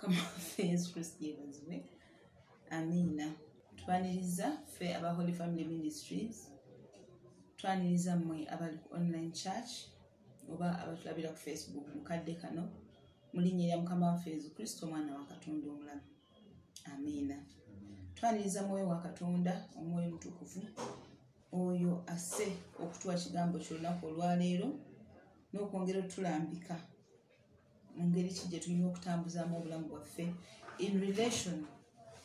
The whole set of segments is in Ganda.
Mukama waffe Yesu Kristo yeebazibwe. Amiina. Twaniriza ffe aba Holy Family Ministries. Twaniriza mmwe abali ku online church oba abatulabira ku Facebook mukadde kano mu linnya lya Mukama waffe Yesu Kristo omwana wa Katonda omulamu. Amiina. Twaniriza mwoyo wa Katonda omwoyo mutukuvu oyo asse okutuwa kigambo ky'olunaku olwaleero n'okwongera otulambika mu ngeri ki gye tulina okutambuzaamu obulamu bwaffe in relation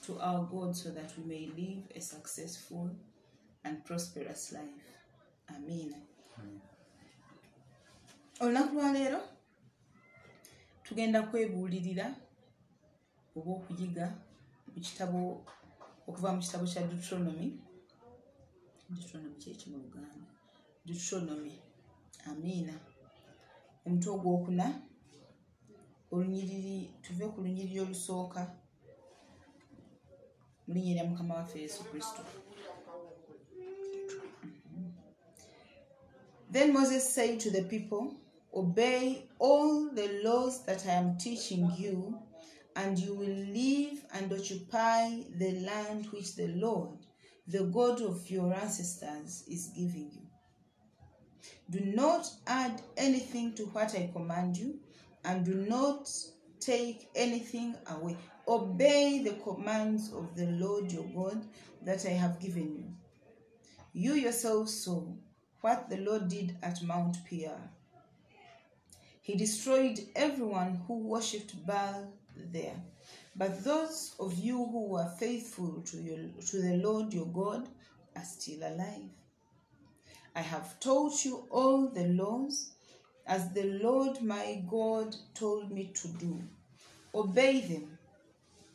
to our God so that we may live a successful and prosperous life. Amiina. Olunaku lwaleero tugenda kwebuulirira oba okuyiga mu kitabo okuva mu kitabo kya Deuteronomy kyeki mu Luganda. Deuteronomy. Amiina. Omutwe ogwokuna olunyiriri tuve ku lunyiriri olusooka mu linnya lya Mukama waffe Yesu Kristo. Then Moses said to the people, "Obey all the laws that I am teaching you, and you will live and occupy the land which the Lord, the God of your ancestors, is giving you. Do not add anything to what I command you, and do not take anything away. Obey the commands of the Lord your God that I have given you. You yourselves saw what the Lord did at Mount Peor. He destroyed everyone who worshipped Baal there. But those of you who were faithful to the Lord your God are still alive. I have taught you all the laws as the Lord my God told me to do. Obey them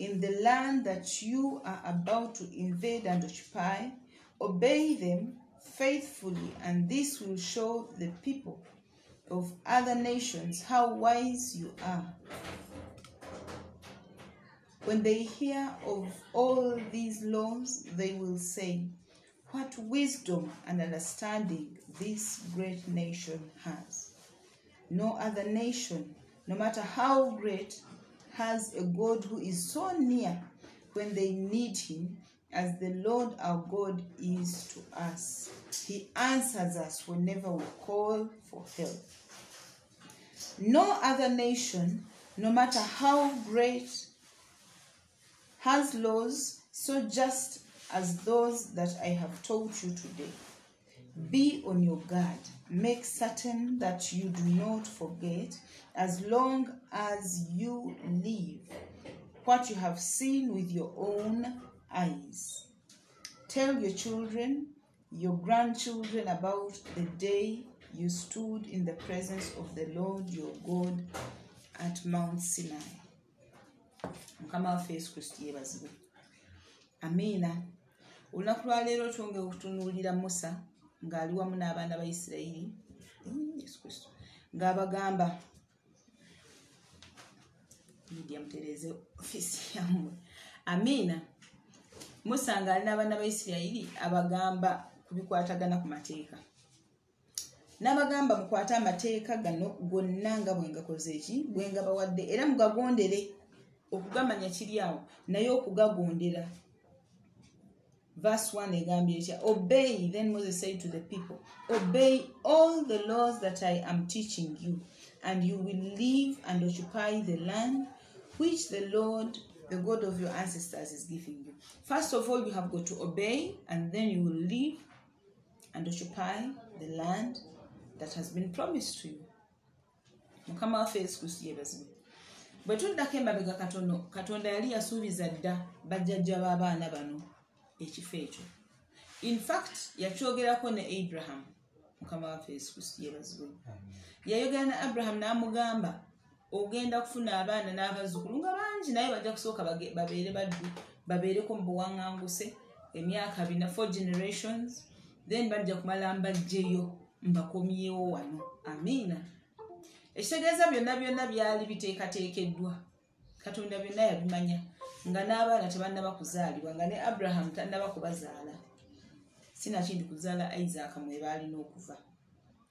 in the land that you are about to invade and occupy. Obey them faithfully, and this will show the people of other nations how wise you are. When they hear of all these laws, they will say, 'What wisdom and understanding this great nation has.' No other nation, no matter how great, has a God who is so near when they need him as the Lord our God is to us. He answers us whenever we call for help. No other nation, no matter how great, has laws so just as those that I have taught you today. Be on your guard. Make certain that you do not forget, as long as you live, what you have seen with your own eyes. Tell your children, your grandchildren about the day you stood in the presence of the Lord your God at Mount Sinai." Mukama waffe Yesu Kristo yeebazibwe. Amiina. Olunaku lwaleero twongera okutunuulira Musa ng'ali wamu n'abaana ba Isirayiri. Yesu Kristo. Ng'abagamba Lydia mutereeze ofisi yammwe. Amiina. Musa ng'ali n'abaana ba Isirayiri abagamba ku bikwatagana ku mateeka. N'abagamba mukwate amateeka gano gonna nga bwe ngakoze eki bwe nga bawadde era mugagondere. Okugamanya kiri awo naye okugagondera. Verse 1 egambye etya, "Obey," then Moses said to the people, "Obey all the laws that I am teaching you, and you will live and occupy the land which the Lord, the God of your ancestors, is giving you." First of all, you have got to obey, and then you will live and occupy the land that has been promised to you. Mukama waffe Yesu Kristo yeebazibwe. Bwe tuddako emabega katono, Katonda yali yasuubiza dda bajjajja b'abaana bano ekifo ekyo. In fact, yakyogerako ne Abraham. Mukama waffe Yesu Kristo yeebazibwe. Yayogera ne Abraham n'amugamba, "Ogenda kufuna abaana n'abazzukulu nga bangi naye bajja kusooka babeere baddu, babeereko mu buwaŋŋanguse emyaka 4 generations, then bajja kumala mbajjeyo mbakomyewo wano." Amiina. Ekitegeeza byonna byali biteekateekeddwa. Katonda byonna yabimanya nga n'abaana tebannaba kuzaalibwa, nga ne Abraham tannaba kubazaala. Sinakindi kuzaala Isaac mwe baalina okuva.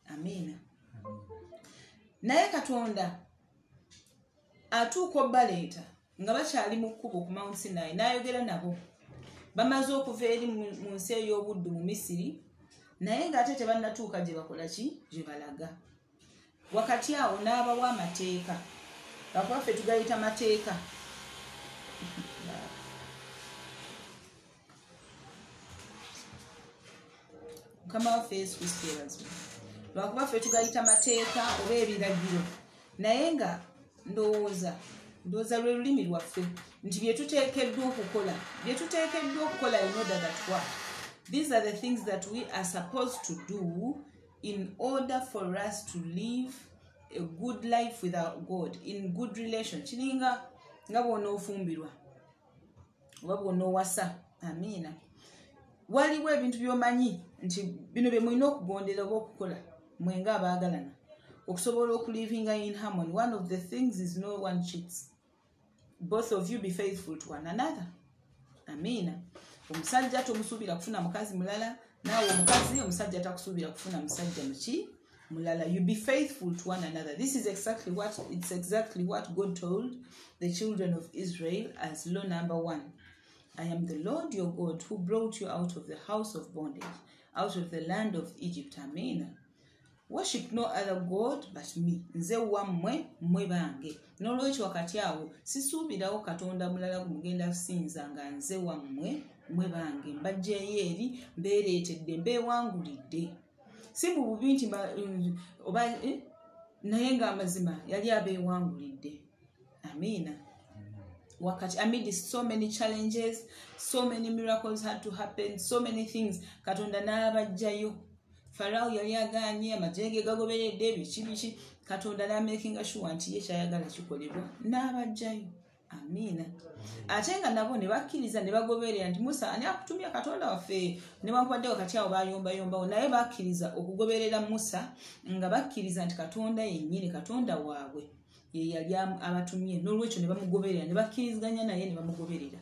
Amiina. Naye Katonda atuuka obbaleeta nga bakyali mu kkubo ku Mount Sinai n'ayogera nabo bamaze okuva eri mu nsi ey'obuddu mu Misiri naye ng'ate tebannatuuka gye bakola ki gye balaga wakati awo n'abawa amateeka lwakuba ffe tugayita mateeka mukama waffe Yesu Kristo yeebazibwe lwakuba ffe tugayita mateeka oba ebiragiro naye nga ndowooza lwe lulimi lwaffe nti bye tuteekeddwa okukola in order that what these are the things that we are supposed to do in order for us to live a good life with our God in good relation kiringa nga bw'onoofumbirwa oba bw'onoowasa amiina waliwo ebintu by'omanyi nti bino bye mulina okugondera oba okukola mwenga abaagalana okusobola okulivinga in harmony. One of the things is no one cheats. Both of you be faithful to one another. Amiina. Omusajja tomusuubira kufuna mukazi mulala naawe omukazi omusajja takusuubira kufuna musajja muki mulala. You be faithful to one another. This is exactly what God told the children of Israel as law number 1. I am the Lord your God who brought you out of the house of bondage, out of the land of Egypt. Amen. Worship no other God but me. Nze wammwe mmwe bange. N'olwekyo wakati awo sisuubirawo katonda mulala gumugenda kusinza nga nze wammwe mmwe bange. Mbajjeeyo eri mbeereetedde mbeewangulidde. Si mu bubi nti oba naye ng'amazima yali abeewangulidde. Amiina. Wakati amidst so many challenges, so many miracles had to happen, so many things katonda n'abajjayo. Farao yali agaanye amajege gagoberedde biki katonda na making sure nti ye kyayagala kikolebwa n'abajjayo. Amiina. Ate nga nabo ne bakkiriza ne bagoberera nti Musa ani akutumya katonda waffe ne bankwadde wakati awo bayombayombawo naye bakkiriza okugoberera Musa nga bakkiriza nti katonda yennyini katonda waabwe ye yali abatumye n'olwekyo ne bamugoberera ne bakkiriziganya naye ne bamugoberera.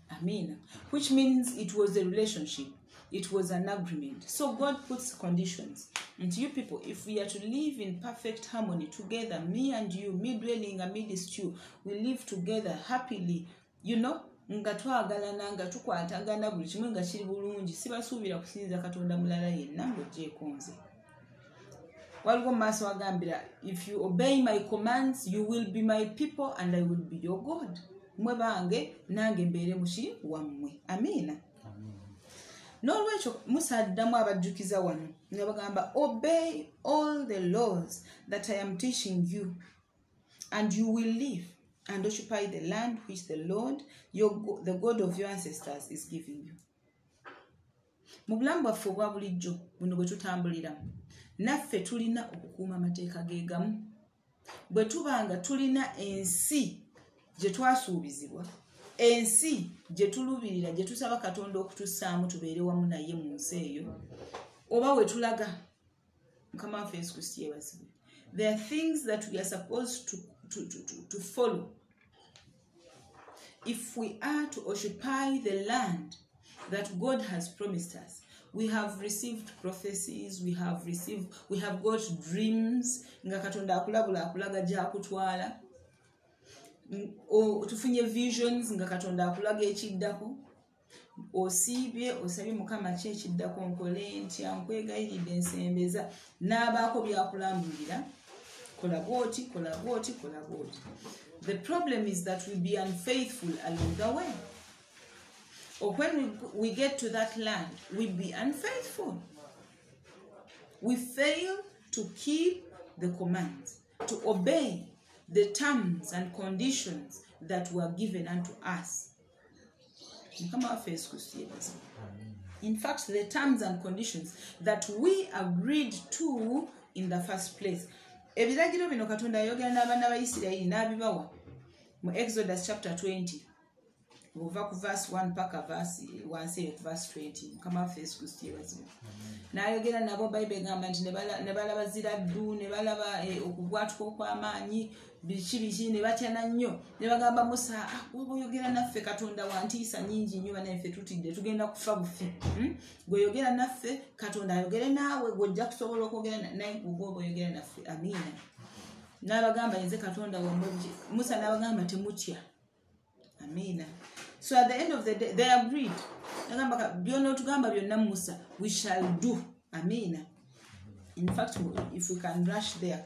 Amiina. Which means it was a relationship. It was an agreement. So God puts conditions. And you people, if we are to live in perfect harmony together, me and you, me dwelling amidst you, we live together happily, you know, nga twagalana nga tukwatagana buli kimu nga kiri bulungi sibasuubira kusinza katonda mulala yenna ng'ogyekonze. Waliwo mu maaso agambira, if you obey my commands, you will be my people and I will be your God. Mwe bange nange mbeere muki wammwe. Amiina. N'olwekyo Musa addamu abajjukiza wano nga bagamba obey all the laws that I am teaching you and you will live and occupy the land which the Lord the God of your ancestors is giving you. Mu bulamu bwaffe obwa bulijjo buno bwe tutambuliramu naffe tulina okukuuma amateeka geegamu bwe tubanga tulina ensi gye twasuubizibwa ensi gye tulubirira gye tusaba katonda okutussaamu tubeere wamu naye mu nsi eyo oba we tulaga mukama waffe Yesu Kristo yeebazibwe. There are things that we are supposed to follow if we are to occupy the land that God has promised us. We have received prophecies, we have got dreams nga katonda akulabula akulaga gy'akutwala. Tufunye visions nga katonda akulaga ekiddako osiibye osabye mukama ki ekiddako nkole ntya nkwegayiridde nsembeza n'abaako byakulambulira kola bwoti. The problem is that we be unfaithful along the way, or when we get to that land we be unfaithful. We fail to keep the commands, to obey the terms and conditions that were given unto us. In fact, the terms and conditions that we agreed to in the first place. Ebiragiro bino katonda yayogera n'abaana ba Isirayiri n'abibawa mu Exodus chapter 20 over ku verse 1 paka verse 20. Mukama waffe Yesu Kristo yeebazibwe. N'ayogera nabo Bayibuli egamba nti ne balaba ziraddu ne balaba okubwatuka okw'amaanyi biki ne batyana nnyo ne bagamba Musa woba oyogera naffe katonda wa ntiisa nnyingi nnyo banaffe tutidde tugenda kufa bufi gw'oyogera naffe katonda ayogere naawe gw'ojja kusobola okwogera naye gw'oba oyogera naffe. Amiina. N'abagamba nze katonda wammwe Musa n'abagamba temutya Amina. So at the end of the day, they agreed. We shall do. Amina. In fact, if we can rush there,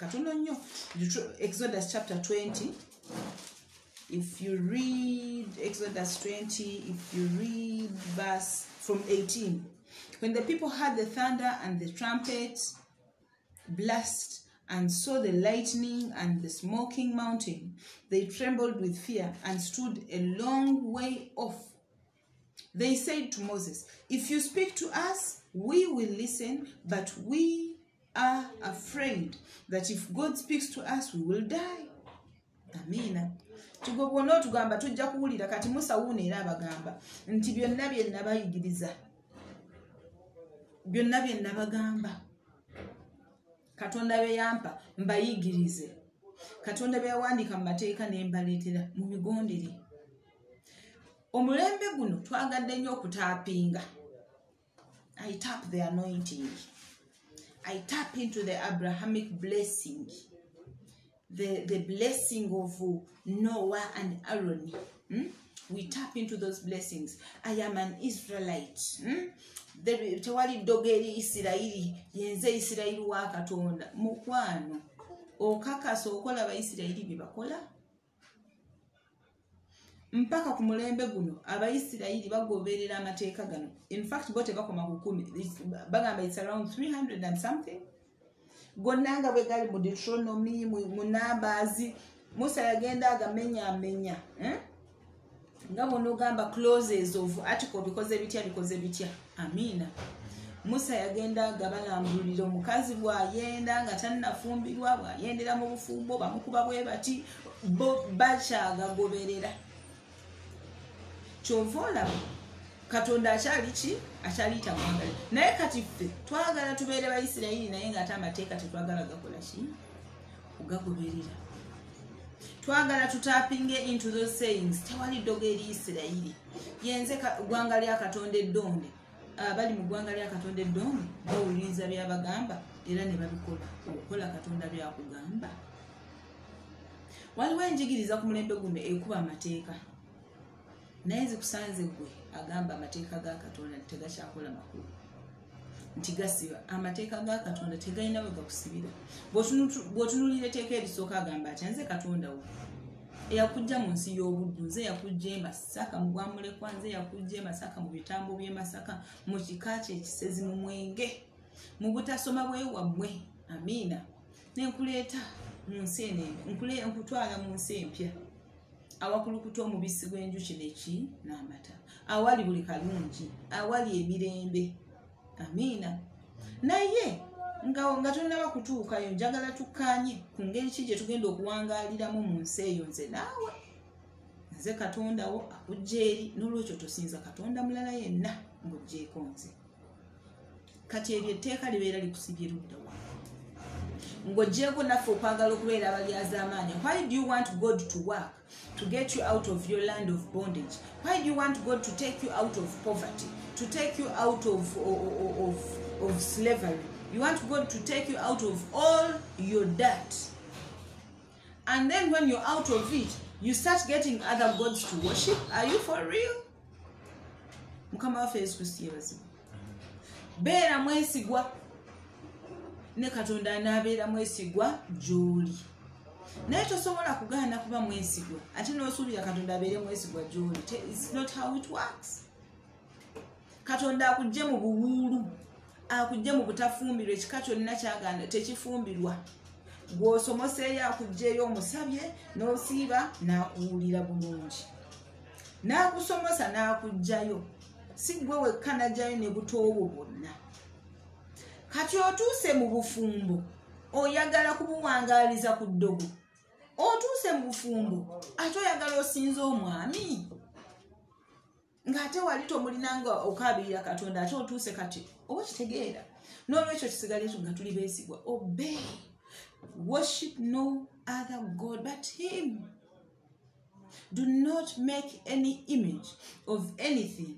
Exodus chapter 20. If you read Exodus 20, if you read verse from 18, when the people heard the thunder and the trumpet blast and saw the lightning and the smoking mountain, they trembled with fear and stood a long way off. They said to Moses, "If you speak to us, we will listen, but we are afraid that if God speaks to us, we will die." Amina. Tugobona tugamba tujja kuwulira kati Musa wuno era abagamba nti byonna bye nabayigiriza byonna bye nabagamba Katonda bye yampa mbayigirize Katonda bye yawandiika mu mateeka ne mbaleetera mu bigondere. Omulembe guno twagadde nnyo okutaapinga. I tap the anointing. I tap into the Abrahamic blessing. The blessing of Noah and Aaron. We tap into those blessings. I am an Israelite. Tewali dogeri Isiraili yenze Isiraili wa Katonda. Mukwano okakasa okola Abayisirairi bye bakola. Mpaka ku mulembe guno Abayisirairi bagoberera amateeka gano. In fact bote bakoma ku 10. Bagamba it's around 300 and something. Gonanga bwe gali mu Deuteronomy mu Numbers. Musa yagenda agamenya. Nga bono gamba clauses of article because ebitya. Amina. Musa yagenda gabalambulira omukazi bw'ayenda nga tannafumbirwa bw'ayendera mu bufumbo bamukuba bwe bati bakyagagoberera. Kyova Katonda akyaliyita mwangali. Naye kati ffe twagala tubeere Bayisirayiri naye nga ate amateeka tetwagala gakola ki? Okugagoberera. Twagala tutapinge into those sayings. Tewali dogeri Isirayiri. Yenze gwanga lya Katonda eddonde. Abali mu gwanga lya Katonda eddonde bawuliriza byabagamba era ne babikola. Okukola Katonda byakugamba. Waliwo enjigiriza ku mulembe guno ekuba amateeka. Naye zikusanze gwe agamba amateeka ga Katonda tegakyakola makulu. Nti gasiba amateeka ga Katonda tegalina we gakusibira. Bw'otunuulira etteeka erisooka agamba ati nze Katonda wo eyakujja mu nsi y'obuddu, nze yakujja e Masaka mu Bwamulekwa, nze yakujja e Masaka mu bitambo by'e Masaka mu kika kye ekisezi mu Mwenge mu butasoma bwewammwe. Amiina. Nenkuleeta mu nsi enene, nkutwala mu nsi empya awakulukuta omubisi gw'enjuki neki n'amata, awali buli kalungi, awali emirembe. Amiina. Naye nga tonnaba kutuukayo njagala tukkaanye ku ngeri ki gye tugenda okuwangaaliramu mu nsi eyo nze naawe. Nze Katonda wo akujja eri n'olwekyo tosinza Katonda mulala yenna ng'oggyeko nze. Kati eryo etteeka libeera likusibye ludda wa ng'oggyeko naffe okwagala okubeera abalyazaamaanyi. Why do you want God to work to get you out of your land of bondage? Why do you want God to take you out of poverty, to take you out of slavery? You want God to take you out of all your dirt. And then when you're out of it, you start getting other gods to worship. Are you for real? Mukama waffe Yesu Kristo yeebazibwe. Beera mwesigwa. Ne Katonda anaabeera mwesigwa gy'oli. Naye tosobola kugaana kuba mwesigwa ate n'osuubira Katonda abeere mwesigwa gy'oli. It's not how it works. Katonda akujje mu buwuulu, akujje mu butafumbirwa, ekika kyonna kyaganda tekifumbirwa. Gw'osomoseeyo akujjeeyo omusabye n'osiiba n'akuwulira bulungi. N'akusomosa n'akujjayo. Si gwe wekka n'ajjayo ne butoobo bwonna. Kati otuuse mu bufumbo oyagala kubuwangaaliza ku ddogo. Otuuse mu bufumbo ate oyagala osinza omwami. Ng'ate wali tomulinanga okaabirira Katonda ate otuuse kati oba kitegeera. N'olwekyo kisigale nga tuli beesigwa. Obey. Worship no other God but Him. Do not make any image of anything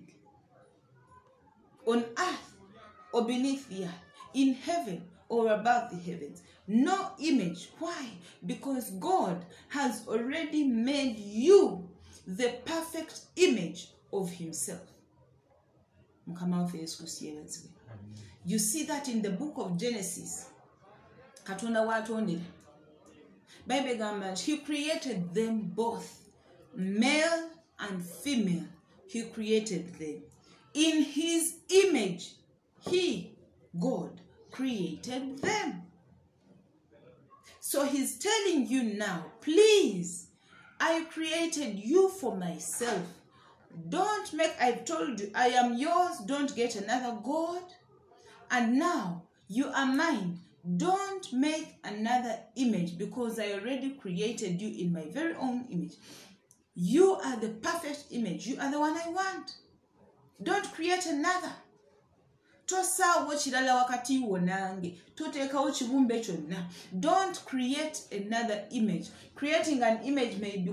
on earth or beneath the earth, in heaven or above the heavens. No image. Why? Because God has already made you the perfect image of himself. You see that in the book of Genesis. Katonda watondera. Bible gamba, he created them both, male and female. He created them. In his image, he, God, created them. So he's telling you now, please, I created you for myself. Don't make, I've told you, I am yours, don't get another God. And now, you are mine. Don't make another image because I already created you in my very own image. You are the perfect image. You are the one I want. Don't create another. Tosaawo kirala wakati wo nange. Toteekawo kibumbe kyonna. Don't create another image. Creating an image may be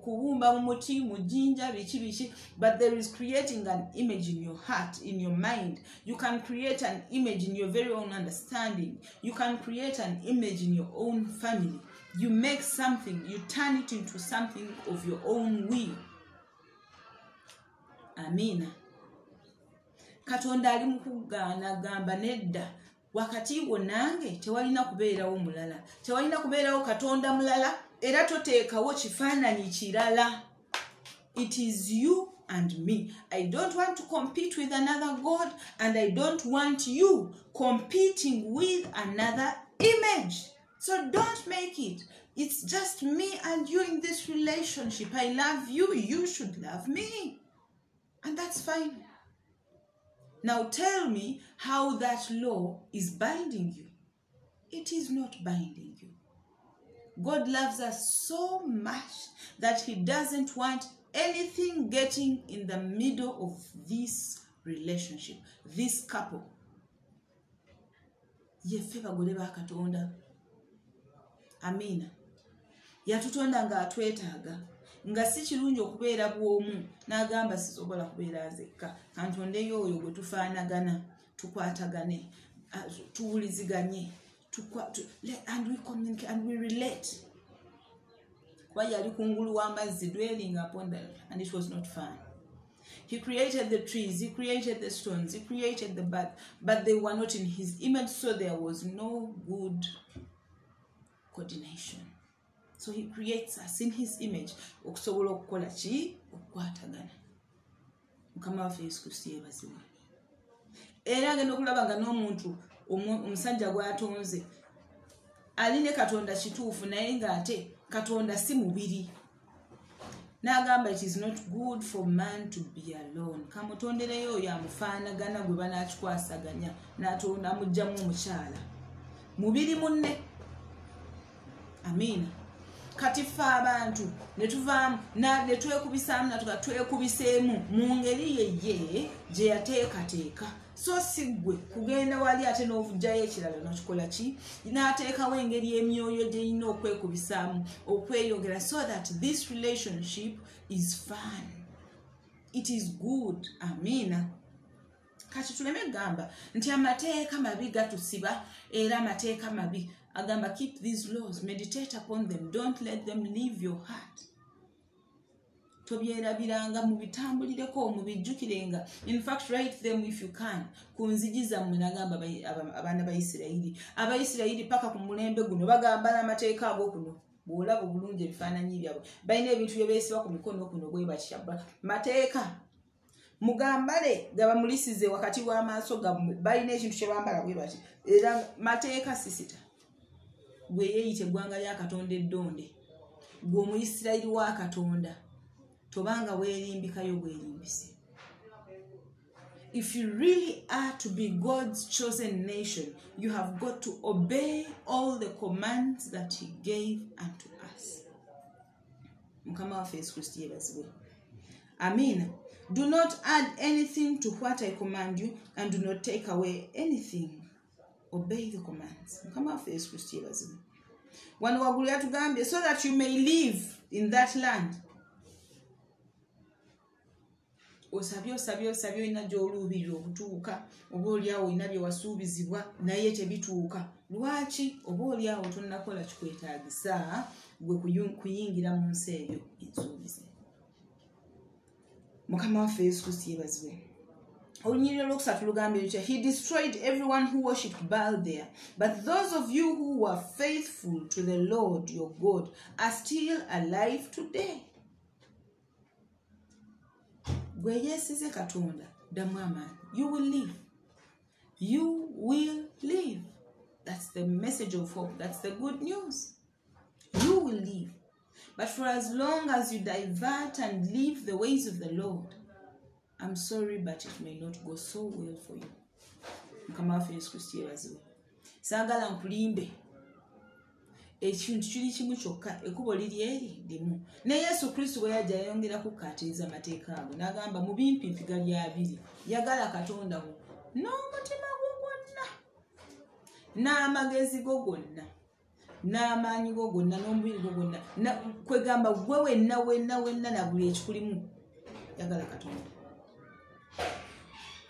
kubumba mu muti, mu jinja, biki, but there is creating an image in your heart, in your mind. You can create an image in your very own understanding. You can create an image in your own family. You make something, you turn it into something of your own will. Amina. Katonda ali mukugana gamba nedda wakati wo nange tewalina kubeerawo mulala, tewalina kubeerawo katonda mulala, era toteekawo kifaananyi kirala. It is you and me. I don't want to compete with another God, and I don't want you competing with another image. So don't make it. It's just me and you in this relationship. I love you, you should love me. And that's fine. Now tell me how that law is binding you. It is not binding you. God loves us so much that he doesn't want anything getting in the middle of this relationship, this couple. Yeffe bagole ba Katonda. Amina. Yatutonda nga atwetaaga. Nga si kirungi okubeera bw'omu n'agamba sisobola kubeera nzekka kantondeyo oyo gwe tufaanagana tukwatagane tuwuliziganye and we communicate and we relate. Kuba yali kungulu w'amazzi dwelling upon that, and it was not fun. He created the trees, he created the stones, he created the bird, but they were not in his image, so there was no good coordination. So he creates us in his image. Okusobola okukola ki? Okukwatagana. Mukama waffe Yesu Kristo yeebazibwe. Era agenda okulaba nga n'omuntu omusajja gw'atonze aline Katonda kituufu naye ng'ate Katonda si mubiri. N'agamba it is not good for man to be alone. Kamutondereyo oyo amufaanagana gwe banaakikwasaganya n'atonda amugjamu omukyala. Mubiri munne. Amina. Kati ffe abantu ne tuvaamu ne twekubisaamu natuka twekubiseemu mu ngeri ye gye yateekateeka. So si ggwe kugenda wali ate n'ovujjayo ekirala n'okikola ki? N'ateekawo engeri emyoyo gye yina okwekubisaamu okweyogera so that this relationship is fun. It is good. Amina. Kati tuleme gamba nti amateeka mabi gatusiba era amateeka mabi. Agamba keep these laws, meditate upon them, don't let them leave your heart. Tobyerabiranga mubitambulireko mubijjukirenga. In fact, write them if you can. Kunzigiza munagamba abaana ba Isirayiri. Abayisirayiri paka ku mulembe guno bagamba n'amateeka ago kuno. Bwolaba bulungi ebifaananyi byabwe. Balina ebintu bye beesiba ku mikono kuno bwe bakyabba. Mateeka. Mugambale gaba mulisize wakati w'amaaso gammwe. Balina ekintu kye bambala bwe bati. Era mateeka sisita. Gwe yeeyite eggwanga lya Katonda eddonde. Gwe Omuyisirayiri wa Katonda. Tobanga weerimbikayo bwerimbise. If you really are to be God's chosen nation, you have got to obey all the commands that he gave unto us. Mukama waffe Yesu Kristo yeebazibwe. Amen. Do not add anything to what I command you, and do not take away anything. Obey the commands. Mukama waffe Yesu Kristo yeebazibwe. Wano waggulu yatugambye so that you may live in that land. Osabye ina gy'oluubirira okutuuka oba oliawo ina bye wasuubizibwa naye tebituuka. Lwaki? Oba oliawo tonnakola kikwetaagisa gwe kuyingira mu nsi eyo ensuubize. Mukama waffe Yesu Kristo yeebazibwe. Olunyiriro lwokusatu lugamba etya, he destroyed everyone who worshipped Baal there, but those of you who were faithful to the Lord your God are still alive today. Gwe yeesize Katonda ddamu amaanyi, you will live. You will live. That's the message of hope. That's the good news. You will live. But for as long as you divert and leave the ways of the Lord, I'm sorry, but it may not go so well for you. Mukama waffe Yesu Kristo yeebazibwe. Saagala nkulimbe. Ekintu kiri kimu kyokka, ekkubo liri eri limu. Ne Yesu Kristo bwe yajja yayongera kukkaatiriza amateeka ago n'agamba mu bimpimpi gali abiri, yagala Katonda wo n'omutima gwo gwonna, n'amagezi go gonna, n'amaanyi go gonna, n'omubiri gwo gwonna, kwegamba gwe wenna na buli ekikulimu, yagala Katonda.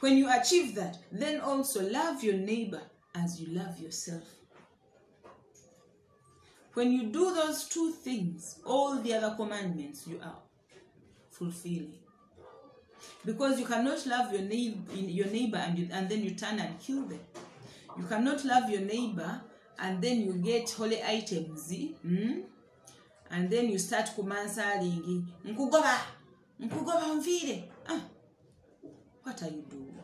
When you achieve that, then also love your neighbor as you love yourself. When you do those two things, all the other commandments you are fulfilling. Because you cannot love your neighbor and then you turn and kill them. You cannot love your neighbor and then you get holy items, and then you start kumansalingi, nkugoba mvire. What are you doing?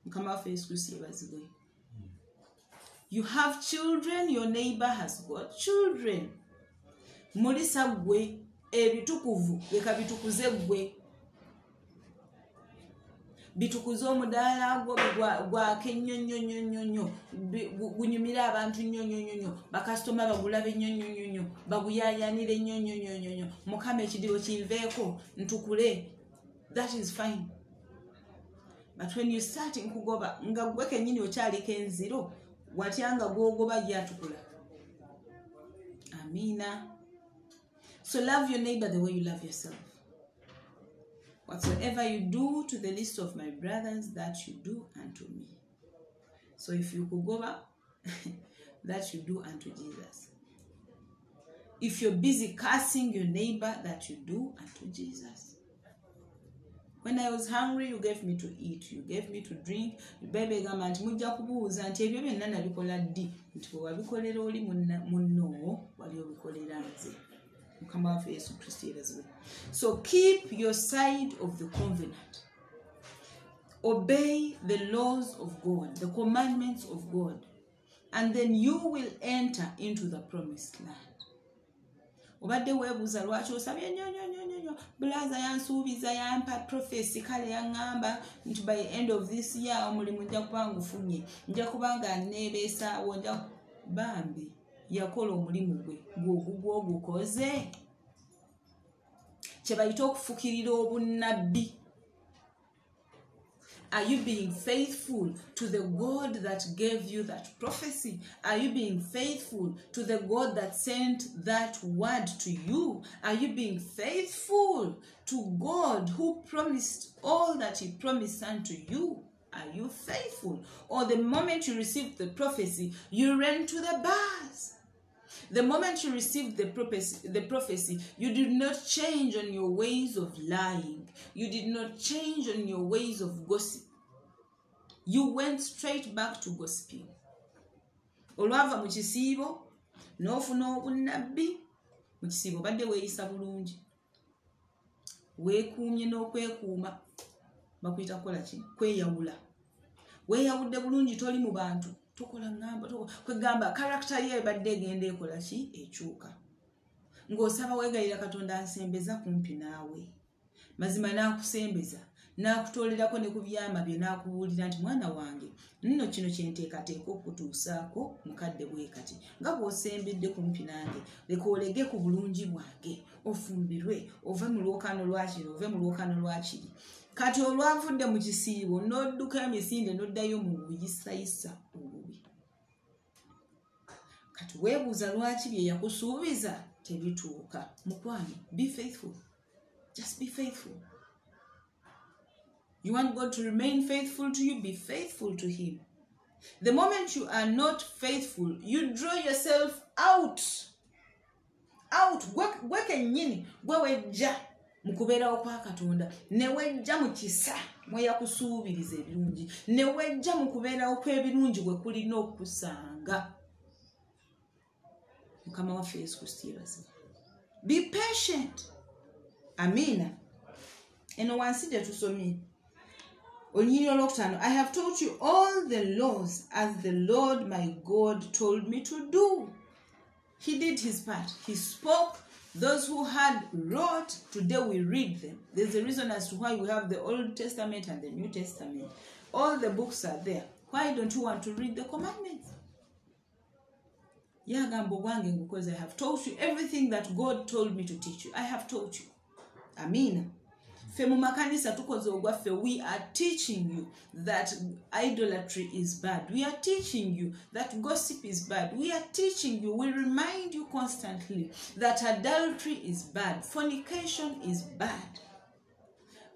Mukama waffe Yesu Kristo yeebazibwe. You have children, your neighbor has got children. Mulisa gwe ebitukuvu leka bitukuze gwe. Bitukuze omudaala gwo gwake nnyonnyonnyonnyo, gunyumira abantu nnyonnyonnyonnyo, bakasitoma bagulabe nnyonnyonnyonnyo, baguyaayaanire nnyonnyonnyonnyo, Mukama ekidibo kinveeko ntukule. That is fine. But when you start nkugoba nga gwe kennyini okyaliko enziro, watyanga gwogoba yatukula. Amina. So love your neighbor the way you love yourself. Whatsoever you do to the least of my brothers, that you do unto me. So if you kugoba, that you do unto Jesus. If you're busy cursing your neighbor, that you do unto Jesus. When I was hungry, you gave me to eat. You gave me to drink. Baby gamba nti mujja kubuuza nti ebyo byonna nabikola ddi, nti bwe wabikolera oli munno wali obikolera nze. Mukama waffe Yesu Kristo yeebazibwe. So keep your side of the covenant. Obey the laws of God, the commandments of God, and then you will enter into the promised land. Obadde weebuuza lwaki osabye nnyo bulaza yansuubiza yampa prophecy kale yaŋŋamba nti by end of this year omulimu nja kuba ngufunye, nja kuba nga nneebeesaawo, bambi yakola omulimu gwe gw'ogukoze. Kye bayita okufukirira obunnabbi. Are you being faithful to the God that gave you that prophecy? Are you being faithful to the God that sent that word to you? Are you being faithful to God who promised all that he promised unto you? Are you faithful? Or the moment you received the prophecy, you ran to the bars? The moment you received the prophecy, you did not change on your ways of lying. You did not change on your ways of gossip. You went straight back to gossiping. Olwava mu kisiibo, n'ofuna obunnabbi, mu kisiibo badde weeyisa bulungi. Weekuumye n'okwekuuma. Bakuyita kukola ki? Kweyawula. Weeyawudde bulungi toli mu bantu. Tokola ngamba kwegamba karakita ye badde egenda ekola ki? Ekyuka. Ng'osaba weegayira Katonda ansembeza kumpi naawe. Mazima n'akusembeza, n'akutolerako ne ku byama bye n'akubuulira nti mwana wange nno kino kye nteekateeka okutuusaako mukadde bwe kati. Nga bw'osembedde kumpi nange, leka olege ku bulungi bwange, ofumbirwe, ove mu lwokaano lwa kino, ove mu lwokaano lwa kiri. Kati olwavudde mu kisiibo n'odduka emisinde n'oddayo mu buyisayisa obubi. Kati weebuuza lwaki bye yakusuubiza tebituuka. Mukwano, be faithful. Just be faithful. You want God to remain faithful to you? Be faithful to him. The moment you are not faithful, you draw yourself out. Out. Gwe kennyini, gwe wejja. mukubeerawo kwa Katonda ne wejja mu kisa mweyakusuubiriza ebirungi ne wejja mu kubeerawo kw'ebirungi bwe kulina okusanga. Mukama waffe Yesu Kristo yeebazibwe. Be patient. Amina. Eno wansi gye tusomye olunyiriri olwokutaano, I have taught you all the laws as the Lord my God told me to do. He did his part. He spoke. Those who had wrote, today we read them. There's a reason as to why we have the Old Testament and the New Testament. All the books are there. Why don't you want to read the commandments? Yagambo wange, because I have taught you everything that God told me to teach you. I have taught you. Amen. We are teaching you that idolatry is bad. We are teaching you that gossip is bad. We are teaching you, we remind you constantly that adultery is bad. Fornication is bad.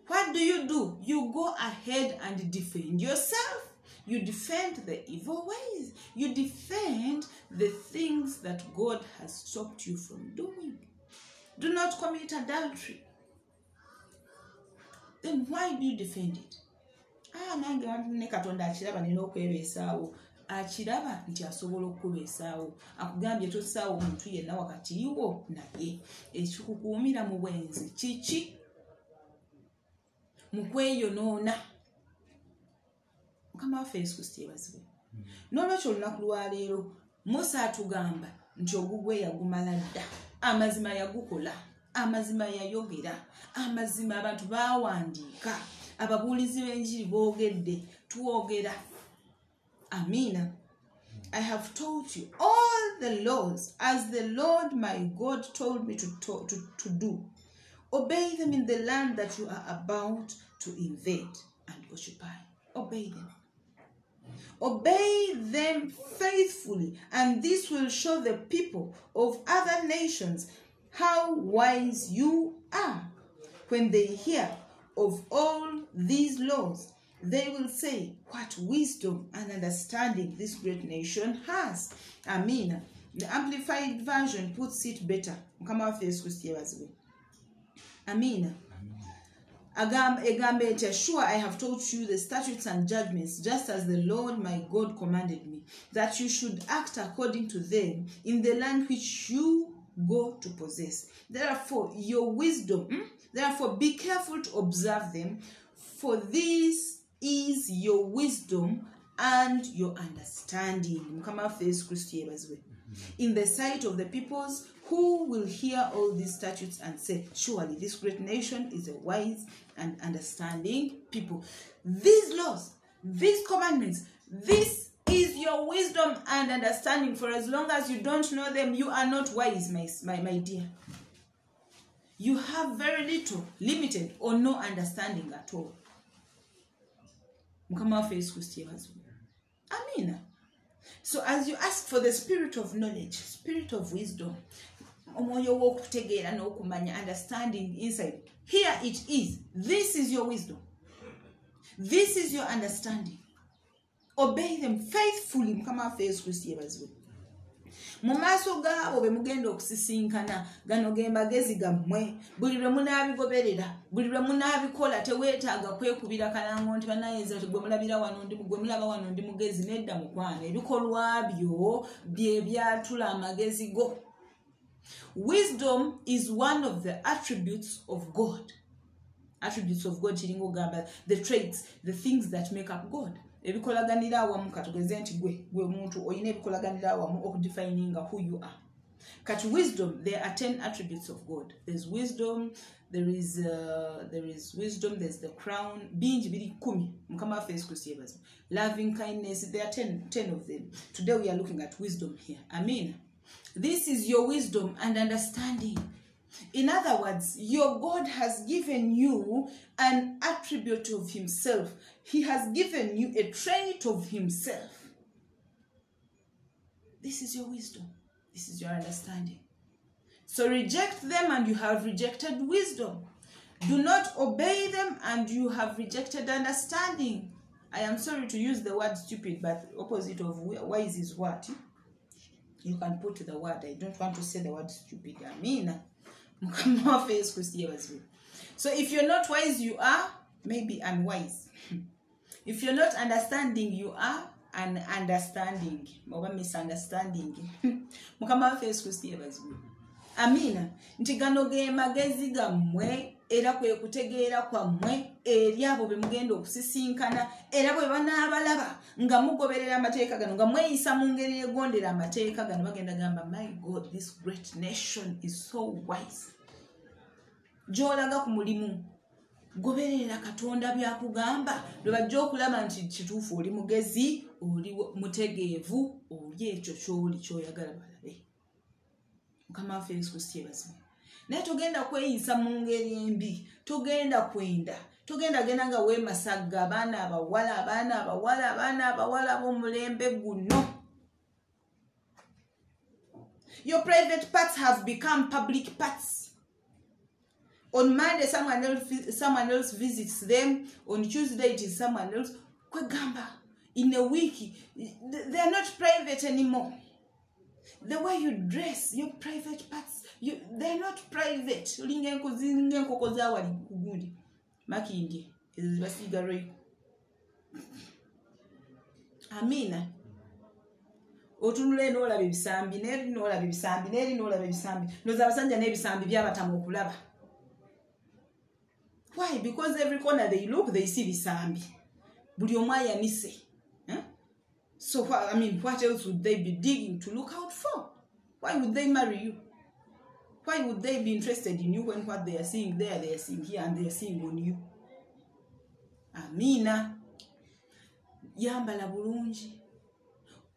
What do? You go ahead and defend yourself. You defend the evil ways. You defend the things that God has stopped you from doing. Do not commit adultery. Then why do you defend it? Nange ne Katonda akiraba nina okwebeesaawo. Akiraba nti asobola okubeesaawo. Akugambye tossaawo omuntu yenna wakati wo naye. Ekikukuumira mu bwenzi kiki? Mu kweyonoona. Mukama waffe Yesu Kristo yeebazibwe. N'olwekyo olunaku lwa leero Musa atugamba nti ogugwe yagumala dda. Amazima yagukola. Amazima yayogera. Amazima abantu bawandiika. Ababuulizi b'enjiri boogedde. Tuwogera. Amina. I have told you all the laws as the Lord my God told me to do. Obey them in the land that you are about to invade and occupy. Obey them. Obey them faithfully, and this will show the people of other nations how wise you are. When they hear of all these laws, they will say, what wisdom and understanding this great nation has. Amen. The Amplified Version puts it better. Amen. Sure, I have taught you the statutes and judgments, just as the Lord my God commanded me, that you should act according to them in the land which you go to possess. Therefore, your wisdom, therefore be careful to observe them, for this is your wisdom and your understanding. In the sight of the peoples who will hear all these statutes and say, surely this great nation is a wise and understanding people. These laws, these commandments, this is your wisdom and understanding. For as long as you don't know them, you are not wise, my dear. You have very little, limited, or no understanding at all. Amen. So as you ask for the spirit of knowledge, spirit of wisdom, understanding inside, here it is. This is your wisdom. This is your understanding. Obey them faithfully. Mu maaso gaabo be mugenda okusisinkana gano ge magezi gammwe buli lwe munaabigoberera buli lwe munaabikola teweetaaga kwekubira kalango nti banayinza gwe mulabira wano ndi gwe mulaba wano ndi mugezi nedda mukwana ebikolwa byo bye byatula amagezi go. Wisdom is one of the attributes of God. Attributes of God kiringo gamba the traits, the things that make up God. Ebikolaganira awamu katugeze nti gwe muntu oyina ebikolaganira awamu okudefininga who you are. Kat wisdom, there are 10 attributes of God. There's wisdom, there is wisdom, there's the crown, bingi biri 10. Mukama waffe Yesu Kristo yeebazibwe. Loving kindness, there are 10 of them. Today we are looking at wisdom here. Amen. This is your wisdom and understanding. In other words, your God has given you an attribute of himself. He has given you a trait of himself. This is your wisdom. This is your understanding. So reject them and you have rejected wisdom. Do not obey them and you have rejected understanding. I am sorry to use the word stupid, but opposite of wise is what? You can put the word. I don't want to say the word stupid. Amen. So if you're not wise, you are maybe unwise. If you're not understanding, you are understanding or misunderstanding. Mukama Yesu Kristo yebazibwe. Amina. Nti gano ge magezi gammwe era kwe kutegeera kwammwe eri abo be mugenda okusisinkana era bwe banaabalaba nga mugoberera amateeka gano nga mweyisa mu ngeri egondera amateeka gano bagenda gamba, my God, this great nation is so wise. Gy'olaga ku mulimu goberera Katonda byakugamba lwe bajja okulaba nti kituufu oli mugezi, oli mutegeevu, oli ekyo ky'oli ky'oyagala balabe. Mukama waffe Yesu Kristo yebazibwe. Naye togenda kweyisa mu ngeri embi, togenda kwenda, togenda genda nga weemasagga abaana abawala b'omulembe guno. Your private parts have become public parts. On Monday, someone else visits them. On Tuesday, it is someone else. Kwegamba, in a week, they are not private anymore. The way you dress, your private parts, they're not private. Amina. Otunule n'olaba ebisambi, n'eri n'olaba ebisambi, n'eri n'olaba ebisambi. Noza abasanja n'ebisambi byabatamu okulaba. Why? Because every corner they look, they see bisambi. Buli omu ayanise. So, what else would they be digging to look out for? Why would they marry you? Why would they be interested in you when what they are seeing there, they are seeing here, and they are seeing on you? Amina. Yambala bulungi.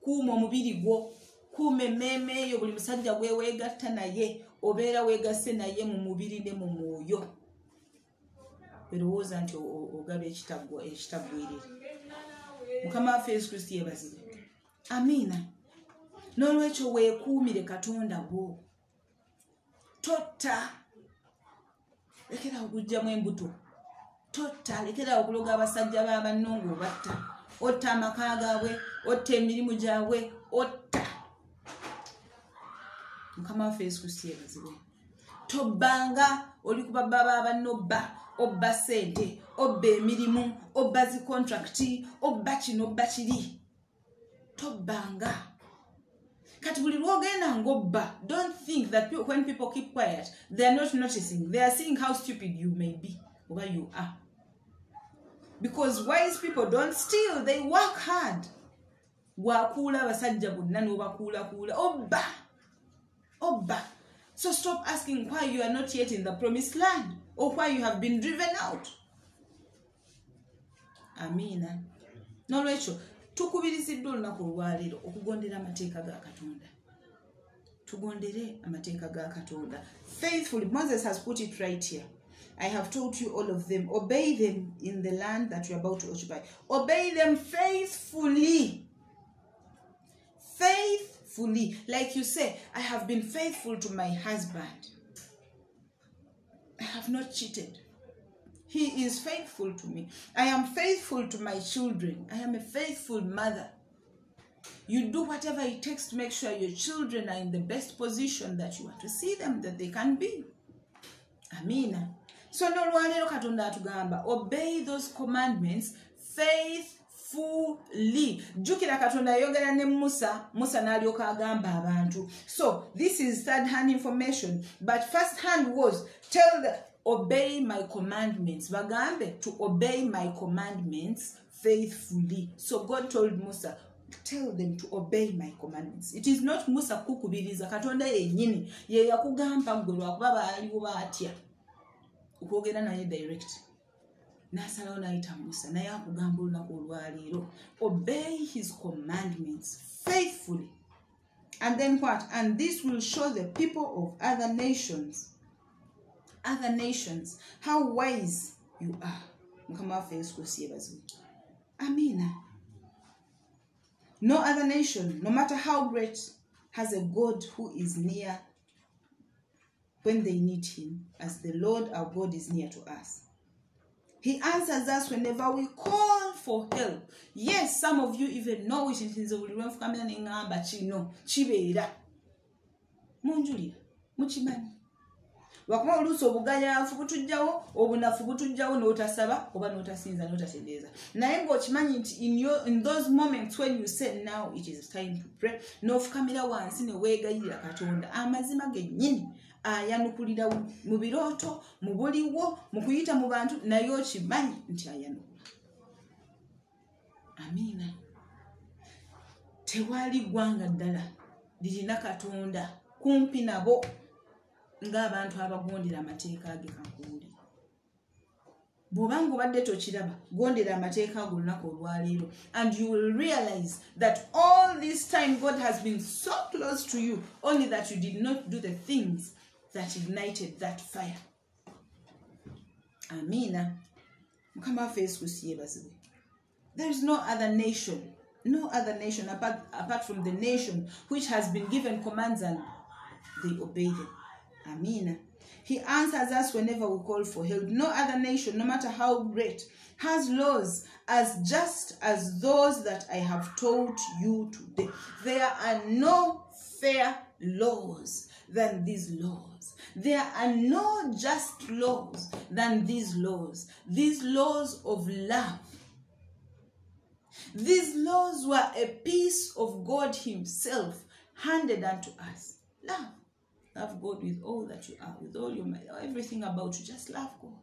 Kuuma omubiri gwo. Kuuma emmeeme eyo buli musajja gwe weegatta naye. Obeera weegasse naye mu mubiri ne mu mwoyo. Berowooza nti ogaba ekitaggweerera. Mukama waffe Yesu Kristo yebazibwe. Amina. N'olwekyo weekuumire Katonda wo. Totta. Lekera okugyamu embuto. Totta. Lekera okuloga abasajja b'abanno ng'obatta. Otta amaka gaabwe. Otta emirimu gyabwe. Otta. Mukama waffe Yesu Kristo yebazibwe. Tobbanga oli ku babba b'abanno bba. Obba sente, obba emirimu, obba zi contracti, obba kino, obba kiri. Tobbanga. Kati buli lwogenda ng'obba, don't think that when people keep quiet, they are not noticing. They are seeing how stupid you may be, or you are. Because wise people don't steal, they work hard. Wakuula basajja bonna n'obakuula. Obba. Obba. So stop asking why you are not yet in the promised land. Or why you have been driven out. Amina. N'olwekyo tukubiriziddwa olunaku olwaleero okugondera amateeka ga Katonda. Tugondere amateeka ga Katonda. Faithfully, Moses has put it right here. I have told you all of them. Obey them in the land that you are about to occupy. Obey them faithfully. Faithfully. Like you say, I have been faithful to my husband. I have not cheated. He is faithful to me. I am faithful to my children. I am a faithful mother. You do whatever it takes to make sure your children are in the best position that you want to see them, that they can be. Amina. So n'olwaleero Katonda atugamba, obey those commandments faithfully. Jukira Katonda yayogera ne Musa n'alyoka agamba abantu. So this is third-hand information, but first-hand was obey my commandments. Bagambe to obey my commandments faithfully. So God told Musa, tell them to obey my commandments. It is not Musa kukubiriza. Katonda yennyini ye yakugamba gwe lwakuba baaliwo batya okwogera naye direct. N'asalawo n'ayita Musa naye akugamba olunaku olwaleero. Obey his commandments faithfully. And then what? And this will show the people of other nations how wise you are. Mukama waffe Yesu Kristo yebazibwe. Amina. No other nation, no matter how great, has a God who is near when they need him, as the Lord our God is near to us. He answers us whenever we call for help. Yes, some of you even know it. It is a little family ngamba chino chibeera. Munjulira, muchimanyi. lwakuba oluusi obugayaavu butujjawo obunafu butujjawo n'otasaba oba n'otasinza n'otategeeza naye ng'okimanyi nti in those moments when you say now it is time to pray n'ofukamira wansi ne weegayirira Katonda amazima gennyini ayanukulira mu birooto mu buliwo mu kuyita mu bantu naye okimanyi nti ayanukula. Amiina. Tewali ggwanga ddala lirina Katonda kumpi nabo ng'abantu abagondera amateeka ge kankuuli. Bw'obanga obadde tokiraba gondera amateeka ago olunaku olwaleero and you will realize that all this time God has been so close to you only that you did not do the things that ignited that fire. Amina. Mukama waffe Yesu Kristo yeebazibwe. There is no other nation apart from the nation which has been given commands and they obey them. Amina. He answers us whenever we call for help. No other nation, no matter how great, has laws as just as those that I have told you today. There are no fair laws than these laws. There are no just laws than these laws. These laws of love. These laws were a piece of God himself handed unto us. Love. Love God with all that you are, with all your mind, everything about you. Just love God.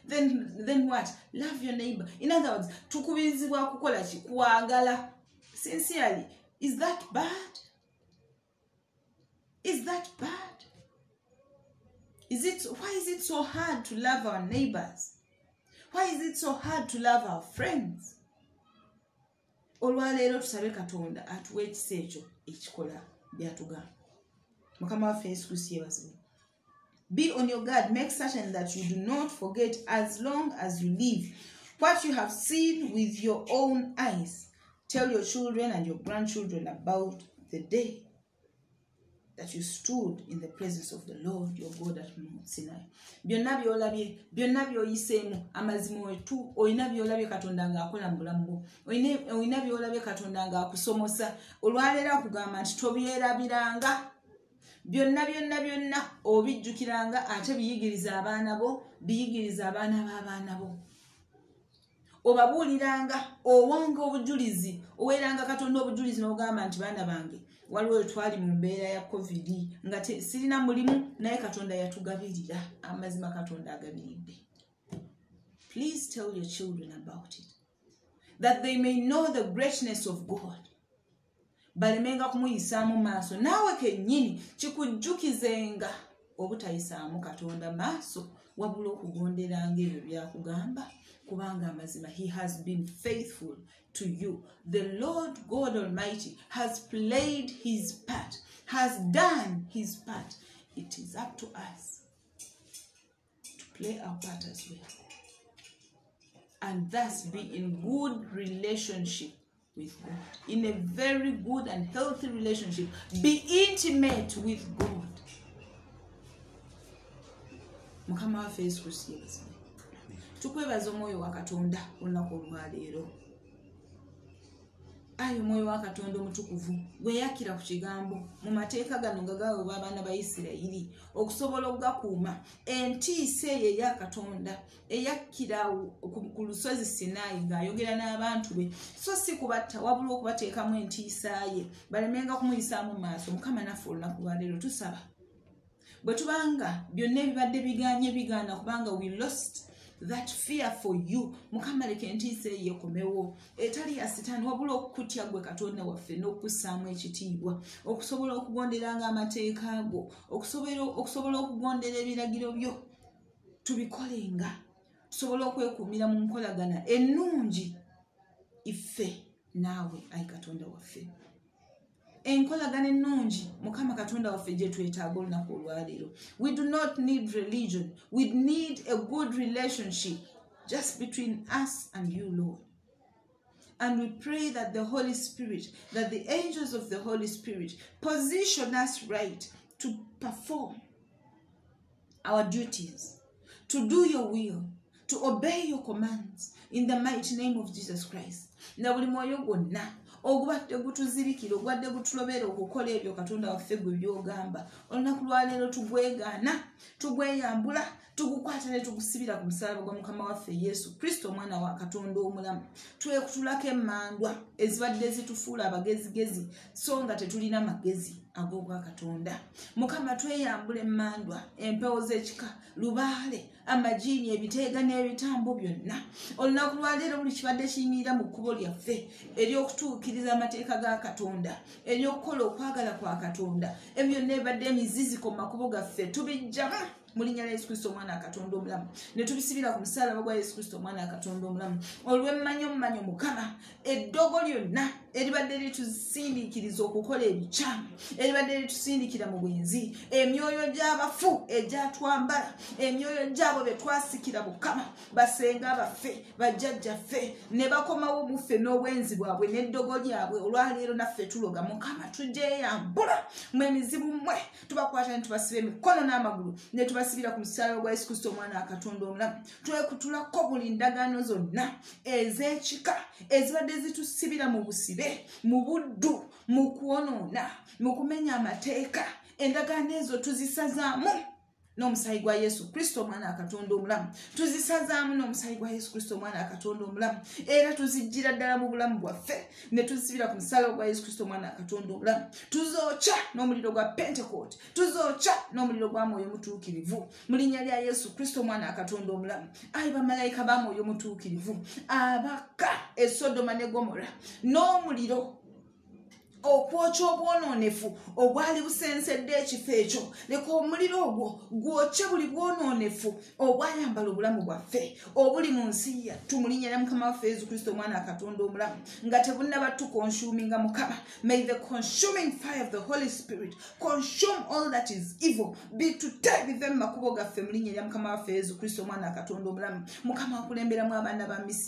Then what? Love your neighbor. In other words, tukubirizibwa kukola ki? Kuwagala. Sincerely, is that bad? Is that bad? Why is it so hard to love our neighbors? Why is it so hard to love our friends? Olwaleero tusabe Katonda atuwe ekisa ekyo ekikola byatugamba. Mukama waffe Yesu Kristo yeebazibwe. Be on your guard. Make certain that you do not forget as long as you live what you have seen with your own eyes. Tell your children and your grandchildren about the day that you stood in the presence of the Lord your God at Mount Sinai. Byonna byolabye, byonna byoyiseemu amazima wetu, oyina byolabye Katonda ng'akola mu bulamu bwo. Oyina byolabye Katonda ng'akusomosa. Olwaleero akugamba nti tobyerabiranga. Byonna obijjukiranga ate biyigiriza abaana bo, biyigiriza abaana b'abaana bo. Obabuuliranga, owanga obujulizi, oweeranga Katonda obujulizi n'ogamba nti baana bange waliwo twali mu mbeera ya COVID nga sirina mulimu naye Katonda yatugabirira, amazima Katonda agabiridde. Please tell your children about it, that they may know the greatness of God. Balemenga kumuyisaamu maaso. Naawe kennyini kikujjukizenga obutayisaamu Katonda maaso wabula okugonderanga ebyo byakugamba kubanga amazima he has been faithful to you. The Lord God Almighty has played his part, has done his part. It is up to us to play our part as well, and thus be in good relationship with God, in a very good and healthy relationship. Be intimate with God. Mukama waffe Yesu Kristo yeebazibwe. Tukwebaza omwoyo wa Katonda olunaku olwaleero. Ayi omwoyo wa Katonda omutukuvu gweyakira ku kigambo mu mateeka gano nga gaweebwa abaana ba Isirayiri okusobola okugakuuma. Entiisa eyo eya Katonda eyakkira ku lusozi Sinaayi ng'ayogera n'abantu be, so si kubatta wabula okubateekamu entiisa ye balemenga kumuyisaamu maaso. Mukama naffe olunaku lwaleero tusaba bwe tubanga byonna ebibadde bigaana kubanga we lost that fear for you. Mukama leka entiisa eyo ekomewo etali ya sitaani wabula okukutya gwe Katonda waffe n'okussaamu ekitiibwa, okusobola okugonderanga amateeka go, okusobola okugondera ebiragiro byo. Tubikolenga tusobole okwekuumira mu nkolagana ennungi iffe naawe ayi Katonda waffe. Enkolagana ennungi Mukama Katonda waffe gye twetaaga olunaku olwaleero. We do not need religion. We need a good relationship just between us and you, Lord. And we pray that the Holy Spirit, that the angels of the Holy Spirit position us right to perform our duties, to do your will, to obey your commands in the mighty name of Jesus Christ. Na buli mwoyo gwonna ogubadde gutuzibikira ogubadde gutulobera okukola ebyo Katonda waffe gwe byogamba olunaku lwa leero tugwegaana tugweyambula tugukwata ne tugusibira ku musalaba gwa Mukama waffe Yesu Kristo omwana wa Katonda omulamu twekutulako emmandwa ezibadde zitufuula abagezigezi so nga tetulina magezi ag'obwa Katonda. Mukama tweyambula emmandwa empewo z'ekika lubaale amajiini ebiteega n'ebitambo byonna olunaku lwa leero buli kibadde kiyimirira mu kkubo lyaffe ery'okutuukiriza amateeka ga Katonda ery'okukola okwagala kwa Katonda ebyo byonna ebibadde emiziziko mu makubo gaffe tubijjamu mu linnya lya Yesu Kristo omwana wa Katonda omulamu ne tubisibira ku musalaba gwa Yesu Kristo omwana wa Katonda omulamu olw'emmanyo Mukama eddogo lyonna eribadde litusindiikiriza okukola ebikyamu eribadde litusindikira mu bwenzi emyoyo gy'abafu egyatwambala emyoyo gy'abo be twasikira Mukama basenga baffe bajjajjaffe ne bakomawo muffe n'obwenzi bwabwe n'eddogo lyabwe olwaleero naffe tuloga Mukama tugyeyambula mu emizibu mmwe tubakwata ne tubasiba emikono n'amagulu ne tubasibira ku musalaba gwa Yesu Kristo omwana wa Katonda omulamu twekutulako buli ndagaano zonna ez'ekika ezibadde zitusibira mu busibe mu buddu mu kwonoona mu kumenya amateeka endagaano ezo tuzisazaamu n'omusaayi gwa Yesu Kristo omwana wa Katonda omulamu tuzisazaamu n'omusaayi gwa Yesu Kristo omwana wa Katonda omulamu era tuzijjira ddala mu bulamu bwaffe ne tuzisibira ku musalaba gwa Yesu Kristo omwana wa Katonda omulamu tuzookya n'omuliro gwa Pentecost tuzookya n'omuliro gwa Mwoyo Mutuukirivu mu linnya lya Yesu Kristo omwana wa Katonda omulamu ayi bamalayika ba Mwoyo Mutuukirivu abaka e Sodoma ne Gomora n'omuliro okwokya obwonoonefu obwali busensedde ekifo ekyo leka omuliro ogwo gwokye buli bwonoonefu obwayambala obulamu bwaffe obuli mu nsi yattu mu linnya lya Mukama waffe Yesu Kristo omwana wa Katonda omulamu nga tebunnaba tukonsuminga Mukama. May the consuming fire of the Holy Spirit consume all that is evil bitute bive mu makubo gaffe mu linnya lya Mukama waffe Yesu Kristo omwana wa Katonda omulamu. Mukama akulemberamu abaana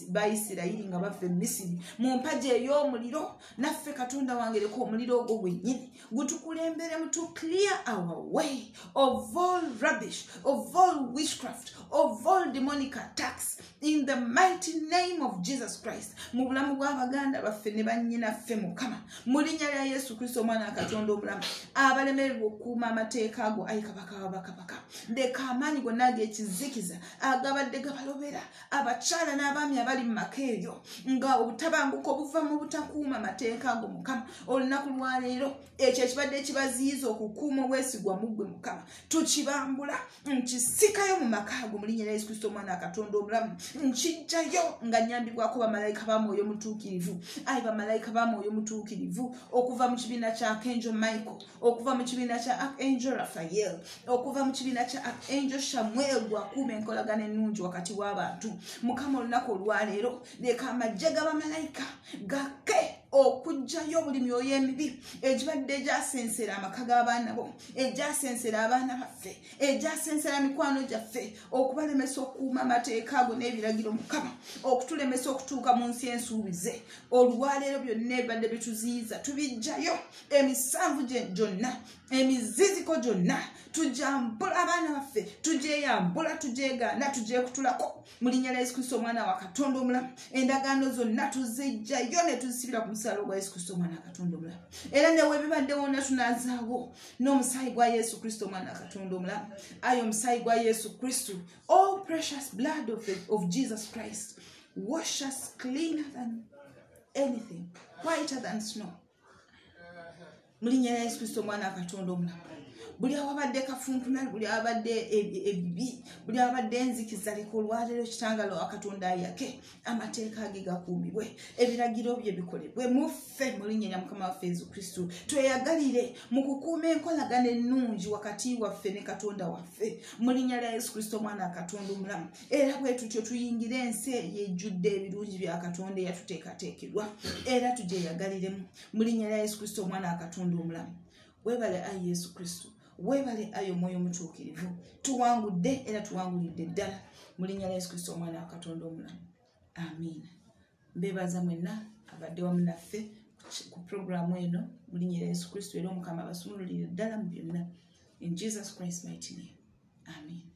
ba Isirayiri nga baffe mu Misiri mu mpagi ey'omuliro naffe Katonda wange omuliro ogwo gwennyini gutukulemberemu to clear our way of all rubbish, of all witchcraft, of all demonic attacks in the mighty name of Jesus Christ. Mu bulamu bw'abaganda baffe ne bannyinaffe Mukama mu linnya lya Yesu Kristo omwana wa Katonda omulamu abalemererwa okukuuma amateeka ago ayi kabaka wabakabaka leka amaanyi gonna ag'ekizikiza agabadde gabalobera abakyala n'abaami abali mu maka eyo nga obutabanguko obuva mu butakuuma amateeka ago Mukama olunaku lwa leero ekyo ekibadde kibaziyiza okukuuma obwesigwa mu ggwe Mukama tukibambula nkisikayo mu maka ago mu linnya lya Yesu Kristo omwana wa Katonda omulamu nkijjayo nga nnyambibwako bamalayika ba Mwoyo Mutuukirivu ayi bamalayika ba Mwoyo Mutuukirivu okuva mu kibiina kya Archangel Michael okuva mu kibiina kya Archangel Raphael okuva mu kibiina kya Archangel Samuel gwakuuma enkolagana ennungi wakati w'abantu Mukama olunaku olwaleero leka amajje g'abamalayika gake okujjayo buli myoyo emibi egibadde egyasensera amaka g'abaana bo egyasensera abaana baffe egyasensera mikwano gyaffe okubalemesa okukuuma amateeka ago n'ebiragiro Mukama okutulemesa okutuuka mu nsi ensuubize olwaleero byonna ebibadde bituziyiza tubijjayo emisanvu gyonna emiziziko gyonna tujambula abaana baffe tugyeyambula tugyegaana tugyekutulako mu linnya lya Yesu Kristo omwana wa Katonda omulamu endagaano zonna tuzijjayo ne tuzisibira ku musalaba gwa Yesu Kristo omwana wa Katonda omulamu era newe bibadde wonna tunaazaawo n'omusaayi gwa Yesu Kristo omwana wa Katonda omulamu ayi omusaayi gwa Yesu Kristo all precious blood of Jesus Christ wash us cleaner than anything whiter than snow mu linnya lya Yesu Kristo omwana wa Katonda omulamu buli awabadde kafuntuna buli awabadde ebibi buli awabadde enzikiza leka olwaleero kitangalo wa Katonda ayake amateeka ge gakuumibwe ebiragiro bye bikolebwe muffe mu linnya lya Mukama waffe Yesu Kristo tweyagalire mu kukuuma enkolagana ennungi wakati waffe ne Katonda waffe mu linnya lya Yesu Kristo omwana wa Katonda omulamu era bwe tutyo tuyingire ensi eyejjudde ebirungi bya Katonda eyatuteekateekebwa era tugyeyagaliremu mu linnya lya Yesu Kristo omwana wa Katonda omulamu weebale ayi Yesu Kristo weebale ayo Mwoyo Mutuukirivu tuwangudde era tuwangulidde ddala mu linnya lya Yesu Kristo omwana wa Katonda omulamu amiina. Mbeebaza mwenna abadde wamu naffe ku programu eno mu linnya lya Yesu Kristo era Omukama abasumululire ddala mu byonna in Jesus Christ mighty name. Amen.